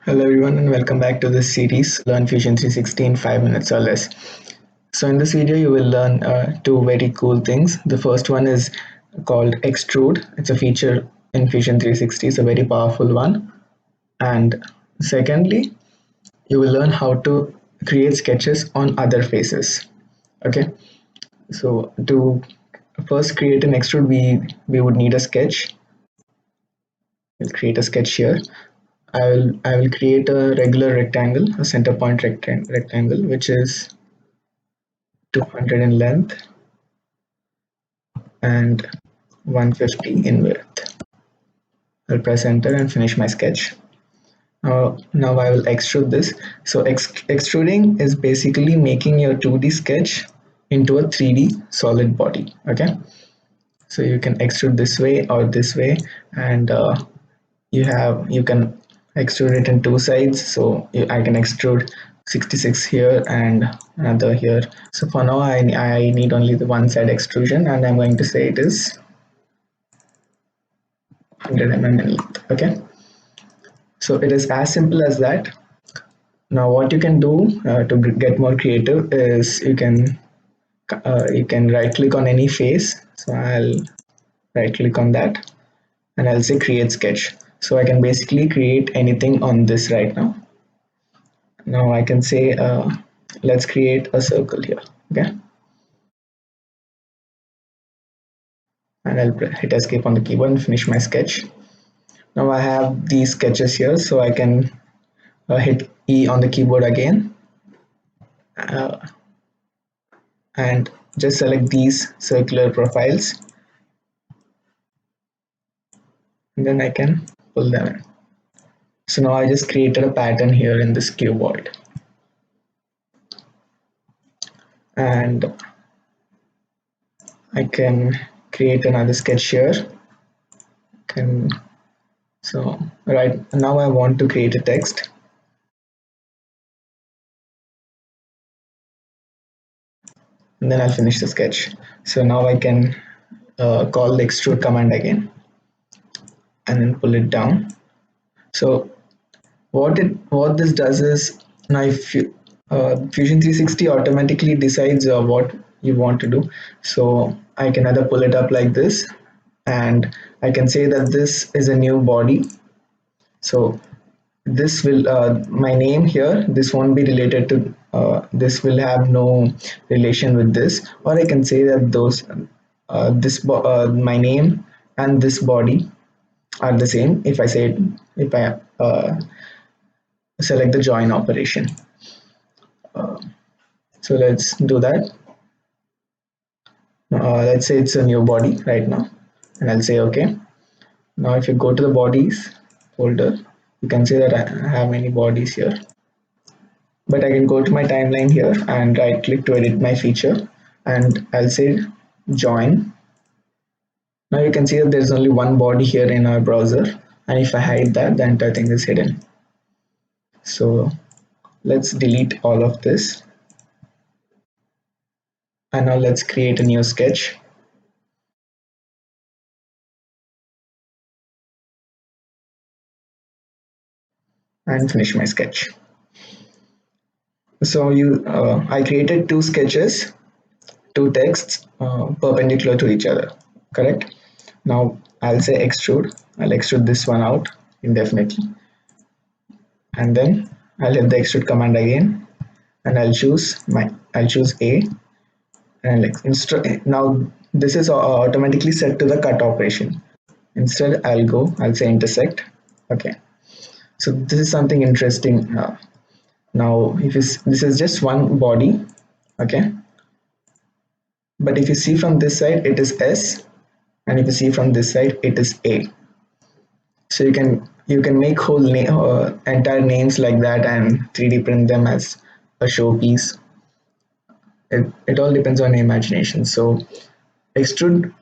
Hello everyone and welcome back to this series Learn Fusion 360 in 5 minutes or less. So in this video you will learn two very cool things. The first one is called Extrude. It's a feature in Fusion 360. It's a very powerful one. And secondly, you will learn how to create sketches on other faces. Okay. So to first create an extrude we would need a sketch. We'll create a sketch here. I will create a regular rectangle, a center point rectangle, which is 200 in length and 150 in width. I'll press enter and finish my sketch. Now I will extrude this. So extruding is basically making your 2D sketch into a 3D solid body. Okay, so you can extrude this way or this way, and you can extrude it in two sides. So I can extrude 66 here and another here. So for now I need only the one side extrusion, and I'm going to say it is 100 mm in length. Okay, so it is as simple as that. Now what you can do to get more creative is you can right click on any face. So I'll right click on that and I'll say create sketch. So I can basically create anything on this right now. Now I can say let's create a circle here. Okay, and I'll hit escape on the keyboard and finish my sketch. Now I have these sketches here, so I can hit E on the keyboard again uh, and just select these circular profiles, and then I can pull them in. So now I just created a pattern here in this cuboid, and I can create another sketch here. Can So right now I want to create a text, and then I'll finish the sketch. So now I can call the extrude command again and then pull it down. So what this does is, now if you, Fusion 360 automatically decides what you want to do. So I can either pull it up like this, and I can say that this is a new body. So this will my name here, this won't be related to this will have no relation with this, or I can say that my name and this body are the same if I say it, if I select the join operation. uh, so let's do that. Let's say it's a new body right now, and I'll say okay. Now if you go to the bodies folder, you can see that I have many bodies here, but I can go to my timeline here and right click to edit my feature, and I'll say join. Now you can see that there's only one body here in our browser, and if I hide that, the entire thing is hidden. So let's delete all of this, and now let's create a new sketch and finish my sketch. So I created two sketches, two texts perpendicular to each other, correct? Now I'll say extrude. I'll extrude this one out indefinitely, and then I'll hit the extrude command again, and I'll choose A, and now this is automatically set to the cut operation. Instead I'll say intersect. Okay, so this is something interesting. Now if this is just one body, okay, but if you see from this side it is S, and if you see from this side it is A. So you can make entire names like that and 3D print them as a showpiece. It all depends on your imagination. So extrude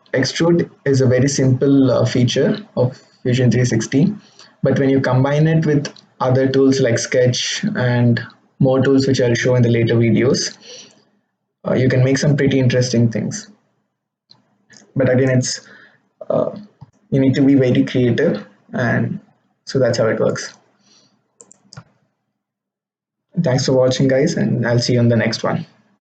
is a very simple feature of Fusion 360, but when you combine it with other tools like Sketch and more tools which I'll show in the later videos, you can make some pretty interesting things. But again, it's uh, you need to be very creative, and so that's how it works. Thanks for watching, guys, and I'll see you on the next one.